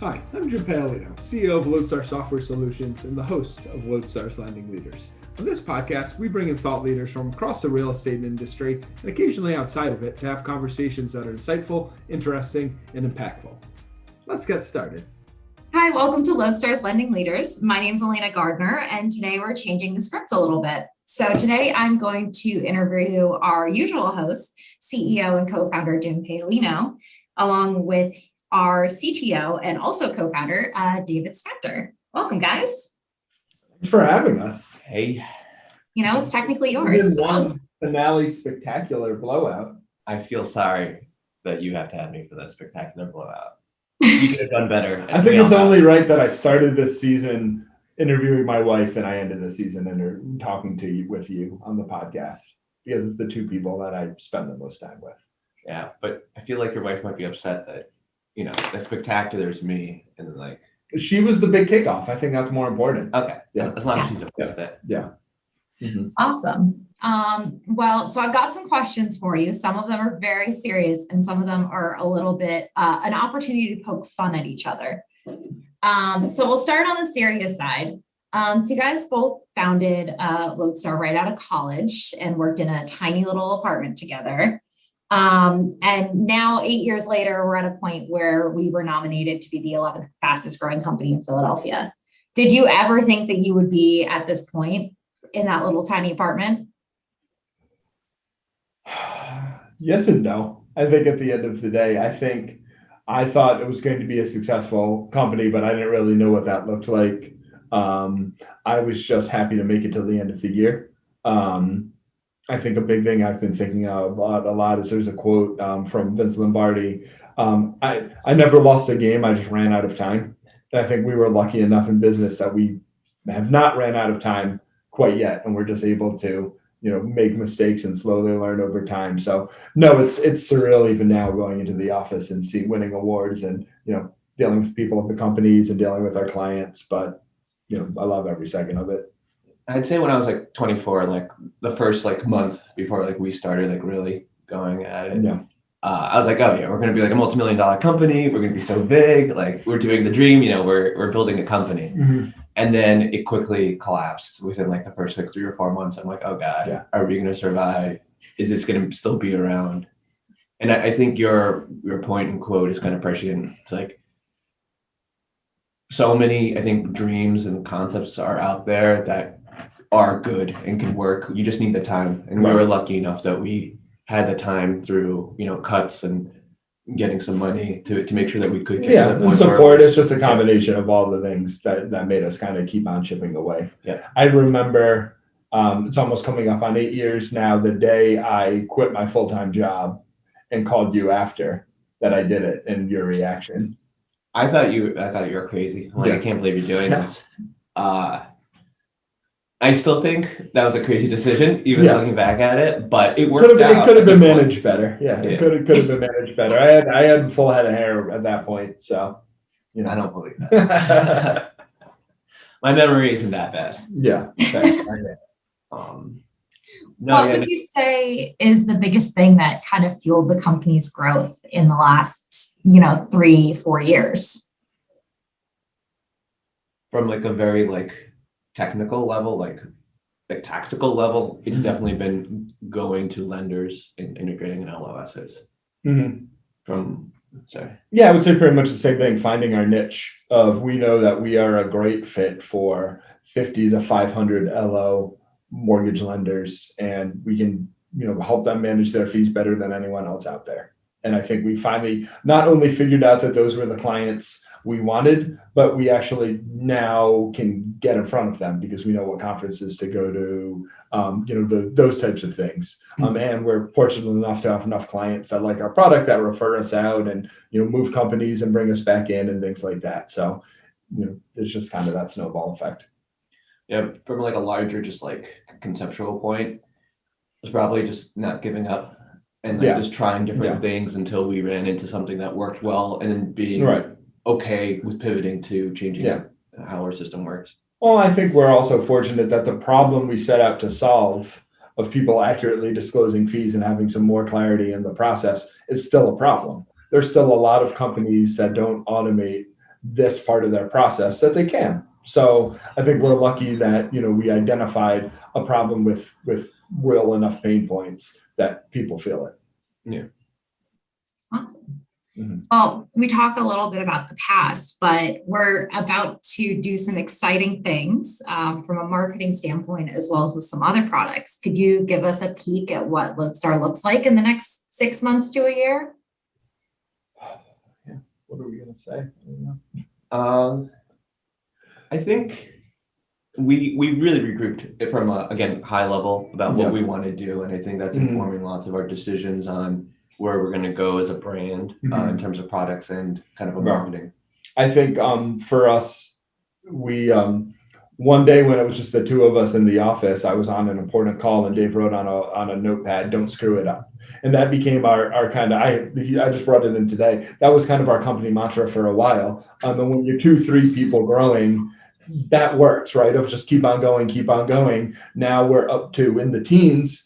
Hi, I'm Jim Paolino, CEO of LodeStar Software Solutions and the host of LodeStar's Lending Leaders. On this podcast, we bring in thought leaders from across the real estate industry and occasionally outside of it to have conversations that are insightful, interesting, and impactful. Let's get started. Hi, welcome to LodeStar's Lending Leaders. My name is Elena Gardner, and today we're changing the script a little bit. So today I'm going to interview our usual host, CEO and co-founder Jim Paolino, along with our CTO and also co-founder, David Spector. Welcome, guys. Thanks for having us. Hey. You know, it's technically yours. One finale spectacular blowout. I feel sorry that you have to have me for that spectacular blowout. You could have done better. I think it's only right that I started this season interviewing my wife and I ended the season talking to you with you on the podcast because it's the two people that I spend the most time with. Yeah, but I feel like your wife might be upset that, you know, the spectacular is me and then like. She was the big kickoff. I think that's more important. Okay. Yeah. As long as she's okay with it. Yeah. Mm-hmm. Awesome. Well, so I've got some questions for you. Some of them are very serious and some of them are a little bit an opportunity to poke fun at each other. So we'll start on the serious side. So you guys both founded LodeStar right out of college and worked in a tiny little apartment together. And now 8 years later, we're at a point where we were nominated to be the 11th fastest growing company in Philadelphia. Did you ever think that you would be at this point in that little tiny apartment? Yes and no. I think at the end of the day, I thought it was going to be a successful company, but I didn't really know what that looked like. I was just happy to make it till the end of the year. I think a big thing I've been thinking about a lot is there's a quote from Vince Lombardi. I never lost a game. I just ran out of time. And I think we were lucky enough in business that we have not ran out of time quite yet. And we're just able to, make mistakes and slowly learn over time. So no, it's surreal even now going into the office and winning awards and, dealing with people at the companies and dealing with our clients. But, I love every second of it. I'd say when I was like 24, like the first like month before like we started like really going at it, I was like, oh yeah, we're going to be like a multi-million-dollar company. We're going to be so big. Like we're doing the dream, we're building a company. Mm-hmm. And then it quickly collapsed within like the first like 3 or 4 months. I'm like, oh God, Are we going to survive? Is this going to still be around? And I think your point and quote is kind of prescient. It's like so many, I think, dreams and concepts are out there that are good and can work. You just need the time. And we were lucky enough that we had the time through, cuts and getting some money to make sure that we could get to the point. And support is just a combination of all the things that made us kind of keep on chipping away. Yeah. I remember it's almost coming up on 8 years now, the day I quit my full-time job and called you after that I did it, and your reaction. I thought you were crazy. Like, I can't believe you're doing this. I still think that was a crazy decision, even looking back at it, but it worked out. It could have been managed better. It could have been managed better. I had full head of hair at that point, so I don't believe that. My memory isn't that bad. Yeah. What would you say is the biggest thing that kind of fueled the company's growth in the last, 3-4 years? From like a very technical level, like tactical level, it's definitely been going to lenders and integrating in LOSs. Mm-hmm. I would say pretty much the same thing. Finding our niche of, we know that we are a great fit for 50 to 500 LO mortgage lenders, and we can help them manage their fees better than anyone else out there. And I think we finally not only figured out that those were the clients we wanted, but we actually now can get in front of them because we know what conferences to go to, those types of things. And we're fortunate enough to have enough clients that like our product, that refer us out and, move companies and bring us back in and things like that. So, there's just kind of that snowball effect. Yeah, from like a larger, just like conceptual point, was probably just not giving up and just trying different things until we ran into something that worked well, and then being okay with pivoting to changing how our system works. Well, I think we're also fortunate that the problem we set out to solve of people accurately disclosing fees and having some more clarity in the process is still a problem. There's still a lot of companies that don't automate this part of their process, that they can. So I think we're lucky that, we identified a problem with real enough pain points that people feel it. Yeah. Awesome. Mhm. Well, we talk a little bit about the past, but we're about to do some exciting things from a marketing standpoint, as well as with some other products. Could you give us a peek at what LodeStar looks like in the next 6 months to a year? Yeah. What are we going to say? I don't know. I think we really regrouped from again, high level about what we want to do. And I think that's informing lots of our decisions on where we're going to go as a brand in terms of products and kind of a marketing. I think for us, we one day when it was just the two of us in the office, I was on an important call and Dave wrote on a notepad, "Don't screw it up." And that became our kind of, I just brought it in today. That was kind of our company mantra for a while. And when you're 2-3 people growing, that works, right? Of just keep on going, keep on going. Now we're up to in the teens.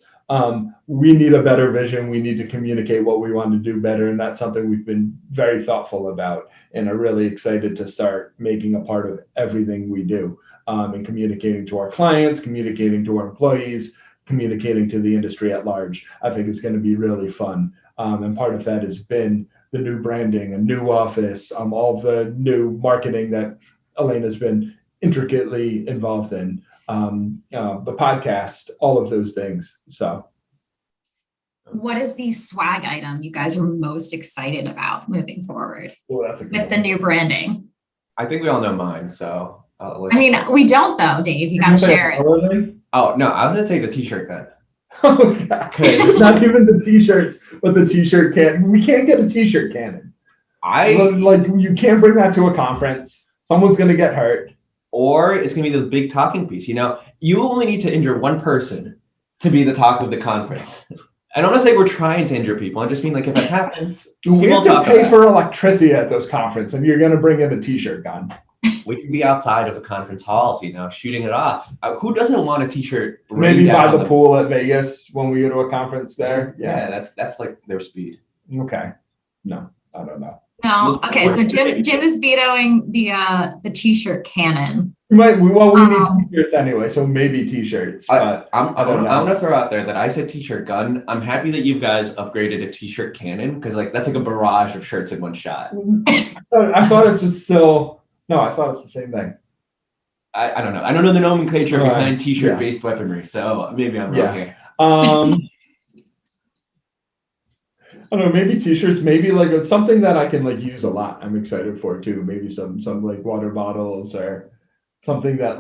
We need a better vision. We need to communicate what we want to do better. And that's something we've been very thoughtful about and are really excited to start making a part of everything we do, and communicating to our clients, communicating to our employees, communicating to the industry at large. I think it's going to be really fun. And part of that has been the new branding, a new office, all the new marketing that Elena's been intricately involved in, the podcast, all of those things. So what is the swag item you guys are most excited about moving forward that's a good with one. the new branding? I think we all know mine. So I mean, we don't though, Dave. You got to share it. Oh no, I was gonna take the t-shirt then. Okay. Not even the t-shirts, but the t-shirt can. We can't get a t-shirt cannon. You can't bring that to a conference. Someone's gonna get hurt. Or it's gonna be the big talking piece. You only need to injure one person to be the talk of the conference. I don't want to say we're trying to injure people. I just mean if it happens, we have to pay for electricity at those conferences, and you're gonna bring in a t-shirt gun. We can be outside of the conference halls, shooting it off. Who doesn't want a t-shirt? Maybe by the pool at Vegas when we go to a conference there. Yeah, that's like their speed. Okay. No, I don't know. No. Okay. So Jim is vetoing the t-shirt cannon. We need t-shirts anyway, so maybe t-shirts. But I'm gonna throw out there that I said t-shirt gun. I'm happy that you guys upgraded a t-shirt cannon because that's like a barrage of shirts in one shot. I thought it's just still. No, I thought it's the same thing. I don't know. I don't know the nomenclature behind t-shirt-based weaponry, so maybe I'm wrong here. I don't know, maybe t-shirts, maybe it's something that I can use a lot. I'm excited for too. Maybe some water bottles or something that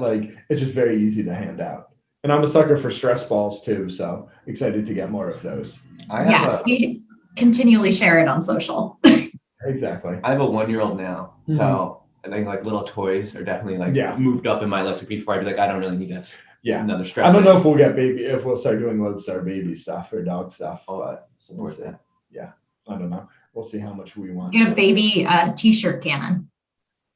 it's just very easy to hand out. And I'm a sucker for stress balls too, so excited to get more of those. We continually share it on social. Exactly. I have a 1-year-old now, so I think little toys are definitely moved up in my list. Before I'd be I don't really need another stress. I don't know if we'll start doing LodeStar baby stuff or dog stuff. But support that. Yeah, I don't know. We'll see how much we want. Get a baby t-shirt cannon.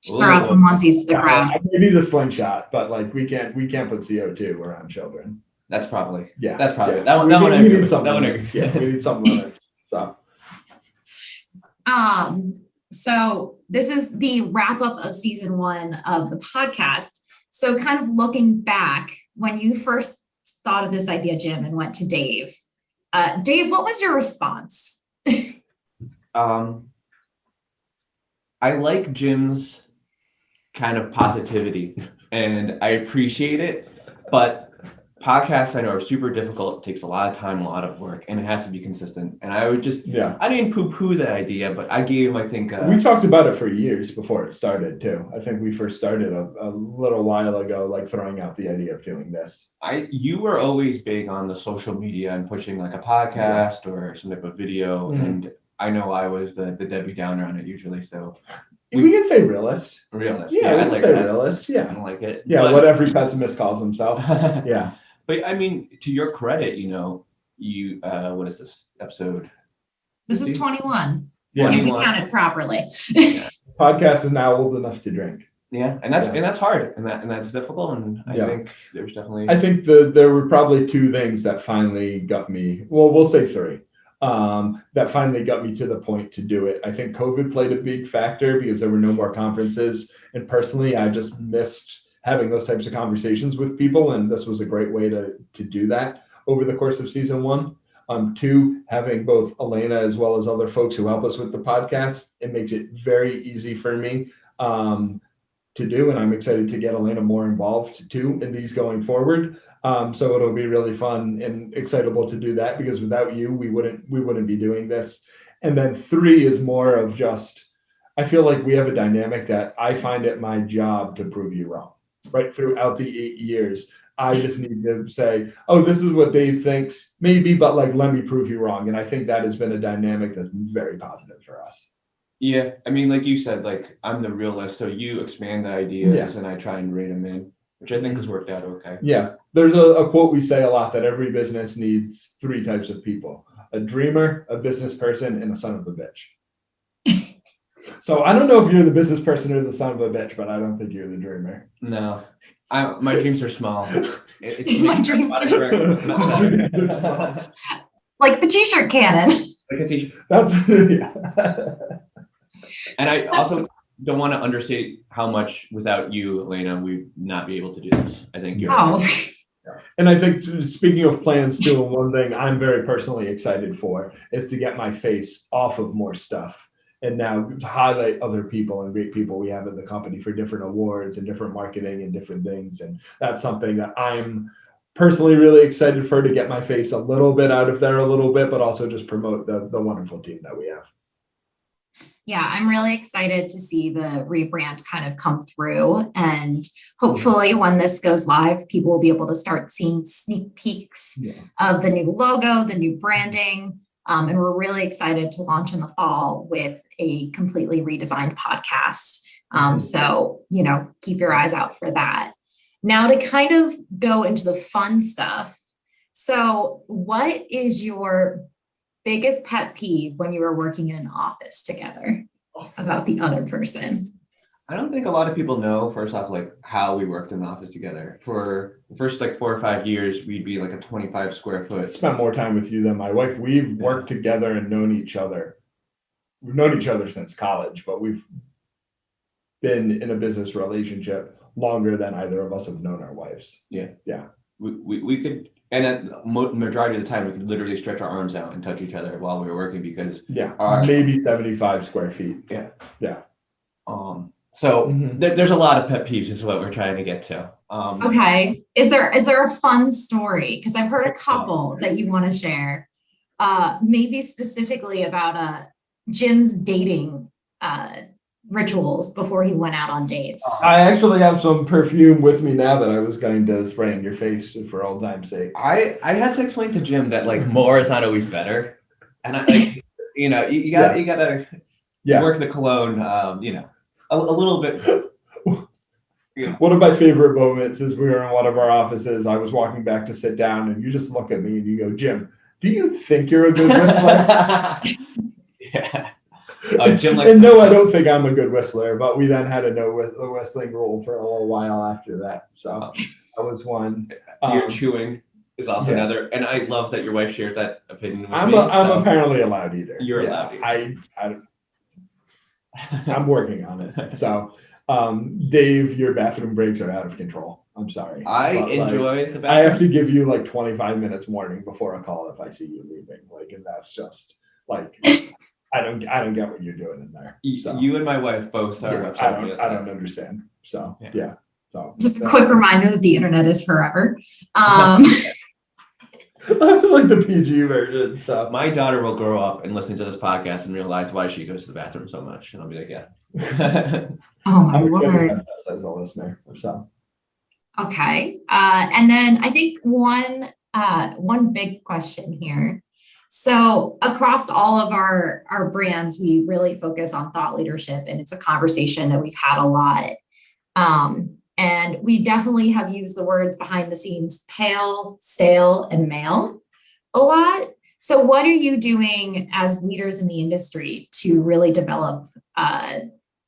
Just throw out some onesies to the crowd. Maybe the slingshot, but we can't put CO2 around children. That's probably that one. We need some limits. Yeah, we need some limits. So. So this is the wrap up of season 1 of the podcast. So kind of looking back, when you first thought of this idea, Jim, and went to Dave, what was your response? I like Jim's kind of positivity and I appreciate it, but podcasts I know are super difficult. It takes a lot of time, a lot of work, and it has to be consistent. And I would just, I didn't poo-poo that idea, but I gave him, I think. We talked about it for years before it started too. I think we first started a little while ago, throwing out the idea of doing this. You were always big on the social media and pushing a podcast or some type of video. And I know I was the Debbie Downer on it usually. So we can say realist. Realist. Yeah, we can say realist. Yeah. I don't like it. Yeah, what every pessimist calls himself. Yeah. But I mean, to your credit, you what is this episode? This is 21. Yeah. If we counted properly. Podcast is now old enough to drink. Yeah, and that's hard, and that's difficult, and I think there's definitely. I think there were probably 2 things that finally got me. Well, we'll say 3. that finally got me to the point to do it. I think COVID played a big factor because there were no more conferences. And personally, I just missed having those types of conversations with people. And this was a great way to do that over the course of season one. Two, having both Elena as well as other folks who help us with the podcast, it makes it very easy for me to do. And I'm excited to get Elena more involved too in these going forward. So it'll be really fun and excitable to do that, because without you, we wouldn't be doing this. And then three is more of just, I feel like we have a dynamic that I find it my job to prove you wrong, right? Throughout the 8 years, I just need to say, oh, this is what Dave thinks, maybe, but like, let me prove you wrong. And I think that has been a dynamic that's very positive for us. Yeah, I mean, like you said, like I'm the realist, so you expand the ideas and I try and rate them in, which I think has worked out okay. Yeah, there's a quote we say a lot that every business needs three types of people: a dreamer, a business person, and a son of a bitch. So I don't know if you're the business person or the son of a bitch, but I don't think you're the dreamer. No, my dreams are small. My dreams are small. Like the t-shirt cannon. That's yeah. And I also don't want to understate how much without you, Elena, we'd not be able to do this. I think you're right. And I think, speaking of plans too, one thing I'm very personally excited for is to get my face off of more stuff, and now to highlight other people and great people we have in the company for different awards and different marketing and different things. And that's something that I'm personally really excited for, to get my face a little bit out of there a little bit, but also just promote the wonderful team that we have. Yeah, I'm really excited to see the rebrand kind of come through. And hopefully when this goes live, people will be able to start seeing sneak peeks of the new logo, the new branding. And we're really excited to launch in the fall with a completely redesigned podcast. So, keep your eyes out for that. Now to kind of go into the fun stuff. So what is your biggest pet peeve when you were working in an office together about the other person? I don't think a lot of people know, first off, like how we worked in the office together. For the first like 4 or 5 years, we'd be like a 25 square foot. Spent more time with you than my wife. We've worked together and known each other. We've known each other since college, but we've been in a business relationship longer than either of us have known our wives. Yeah. Yeah. We could, and at the majority of the time, we could literally stretch our arms out and touch each other while we were working, because maybe 75 square feet. Yeah. So there's a lot of pet peeves is what we're trying to get to. Okay. Is there a fun story? Because I've heard a couple that you want to share. Maybe specifically about Jim's dating rituals before he went out on dates. I actually have some perfume with me now that I was going to spray in your face for old time's sake. I had to explain to Jim that like more is not always better, and I like you gotta work the cologne a little bit. One of my favorite moments is we were in one of our offices. I was walking back to sit down, and you just look at me and you go, "Jim, do you think you're a good whistler?" Yeah. Jim and no, I don't think I'm a good whistler, but we then had a no whistling rule for a little while after that. So that was one. Your chewing is also another, and I love that your wife shares that opinion with me. I'm apparently a loud eater. You're a loud eater. I'm working on it. So, Dave, your bathroom breaks are out of control. I'm sorry. I enjoy the bathroom. I have to give you like 25 minutes warning before a call if I see you leaving. Like, and that's just like. I don't get what you're doing in there. So, you and my wife both are. I don't understand. So yeah. So just a quick reminder that the internet is forever. I like the PG version. So my daughter will grow up and listen to this podcast and realize why she goes to the bathroom so much, and I'll be like, yeah. Oh my word! As a listener, so okay, and then I think one big question here. So across all of our brands, we really focus on thought leadership, and it's a conversation that we've had a lot. And we definitely have used the words behind the scenes, pale, stale, and male a lot. So what are you doing as leaders in the industry to really develop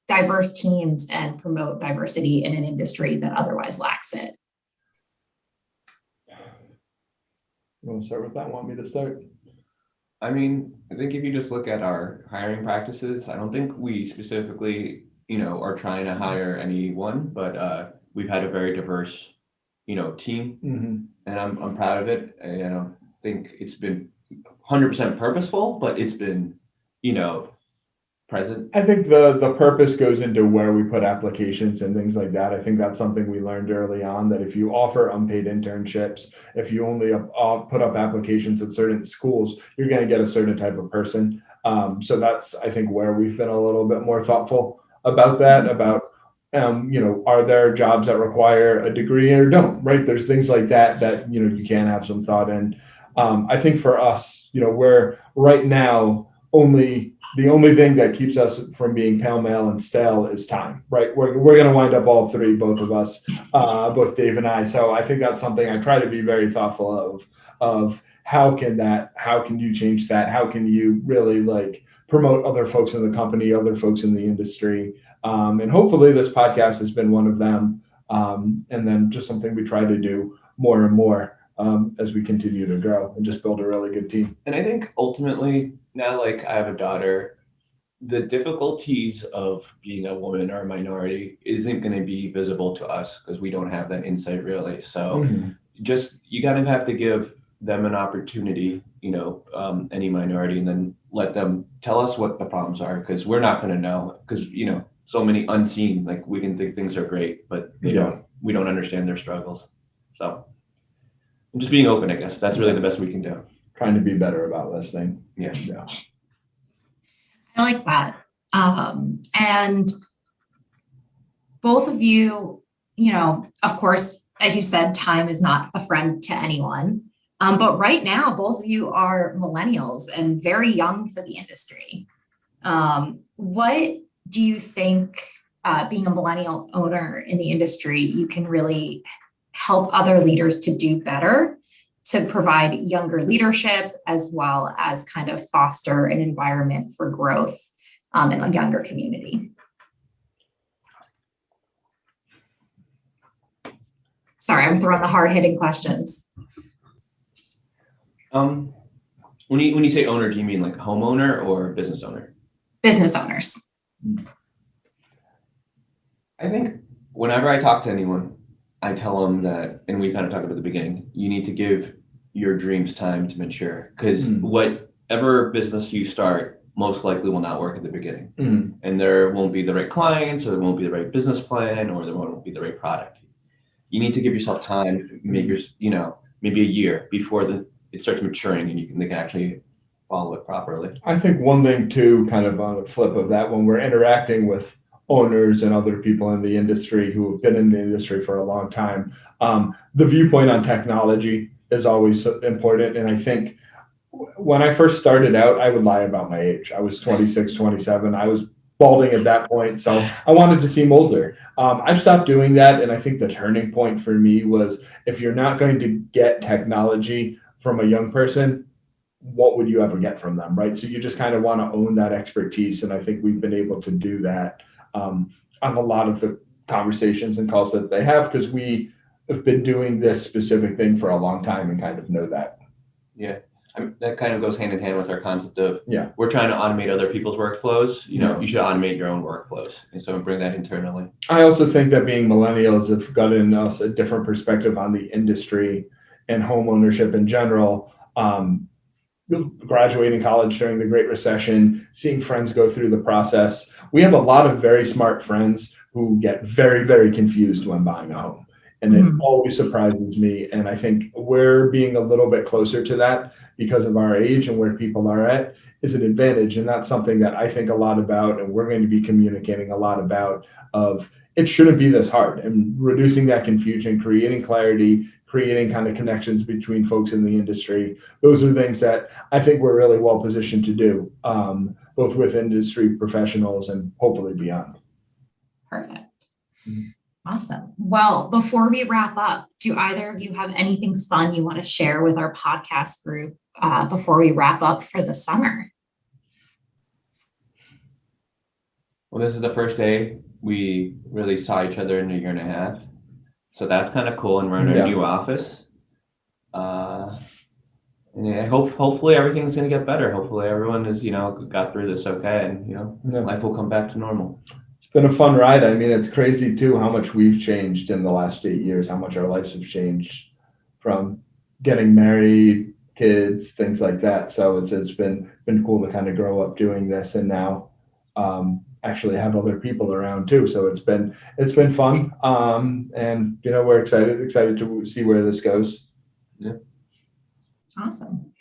diverse teams and promote diversity in an industry that otherwise lacks it? You want to start with that? Want me to start? I mean, I think if you just look at our hiring practices, I don't think we specifically, are trying to hire anyone, but we've had a very diverse, team, and I'm proud of it. I don't think it's been 100% purposeful, but it's been, present. I think the purpose goes into where we put applications and things like that. I think that's something we learned early on, that if you offer unpaid internships, if you only put up applications at certain schools, you're going to get a certain type of person. So that's, I think, where we've been a little bit more thoughtful about that, about are there jobs that require a degree or don't, right? There's things like that you can have some thought in. I think for us, we're right now the only thing that keeps us from being pale male and stale is time, right? We're going to wind up all three, both of us, both Dave and I. So I think that's something I try to be very thoughtful of how can you change that? How can you really like promote other folks in the company, other folks in the industry? And hopefully this podcast has been one of them. And then just something we try to do more and more as we continue to grow and just build a really good team. And I think ultimately, now like I have a daughter, the difficulties of being a woman or a minority isn't going to be visible to us because we don't have that insight really. So just you kind of have to give them an opportunity, any minority, and then let them tell us what the problems are, because we're not going to know, because so many unseen, like we can think things are great, but we don't understand their struggles. So just being open, I guess that's really the best we can do. Trying to be better about listening. Yeah. I like that. And both of you, of course, as you said, time is not a friend to anyone. But right now, both of you are millennials and very young for the industry. What do you think, being a millennial owner in the industry, you can really help other leaders to do better to provide younger leadership, as well as kind of foster an environment for growth in a younger community? Sorry, I'm throwing the hard-hitting questions. When you say owner, do you mean like homeowner or business owner? Business owners. I think whenever I talk to anyone, I tell them that, and we kind of talked about at the beginning, you need to give your dreams time to mature, because whatever business you start most likely will not work at the beginning. And there won't be the right clients, or there won't be the right business plan, or there won't be the right product. You need to give yourself time, maybe a year before it starts maturing and they can actually follow it properly. I think one thing too, kind of on the flip of that, when we're interacting with owners and other people in the industry who have been in the industry for a long time, the viewpoint on technology is always important. And I think when I first started out, I would lie about my age. I was 26, 27. I was balding at that point, so I wanted to seem older. I've stopped doing that, and I think the turning point for me was, if you're not going to get technology from a young person, what would you ever get from them, right? So you just kind of want to own that expertise, and I think we've been able to do that on a lot of the conversations and calls that they have, because we have been doing this specific thing for a long time and kind of know that. Yeah. That kind of goes hand in hand with our concept of we're trying to automate other people's workflows. You should automate your own workflows, and so bring that internally. I also think that being millennials have gotten us a different perspective on the industry and home ownership in general. Graduating college during the Great Recession, seeing friends go through the process. We have a lot of very smart friends who get very, very confused when buying a home. And it always surprises me. And I think we're being a little bit closer to that because of our age and where people are at is an advantage. And that's something that I think a lot about, and we're going to be communicating a lot about, of it shouldn't be this hard, and reducing that confusion, creating clarity, creating kind of connections between folks in the industry. Those are things that I think we're really well positioned to do, both with industry professionals and hopefully beyond. Perfect. Awesome. Well, before we wrap up, do either of you have anything fun you want to share with our podcast group before we wrap up for the summer? Well, this is the first day we really saw each other in a year and a half. So that's kind of cool. And we're in our new office. And yeah, hopefully everything's gonna get better. Hopefully everyone is, got through this okay, and life will come back to normal. It's been a fun ride. I mean, it's crazy too how much we've changed in the last 8 years, how much our lives have changed from getting married, kids, things like that. So it's been cool to kind of grow up doing this, and now actually have other people around too. So it's been fun, and we're excited to see where this goes. Yeah. Awesome.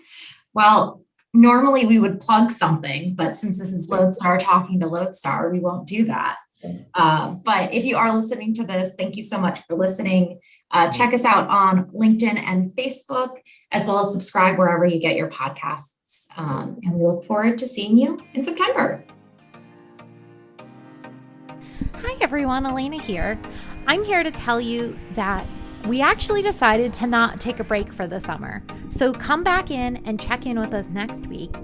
Well, normally we would plug something, but since this is LodeStar talking to LodeStar, we won't do that. But if you are listening to this, thank you so much for listening. Check us out on LinkedIn and Facebook, as well as subscribe wherever you get your podcasts. And we look forward to seeing you in September. Hi everyone, Elena here. I'm here to tell you that we actually decided to not take a break for the summer. So come back in and check in with us next week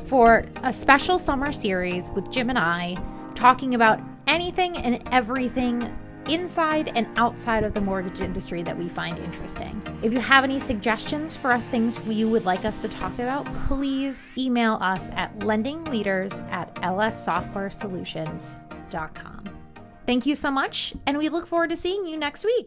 for a special summer series with Jim and I talking about anything and everything inside and outside of the mortgage industry that we find interesting. If you have any suggestions for things you would like us to talk about, please email us at lendingleaders@lssoftwaresolutions.com. Thank you so much, and we look forward to seeing you next week.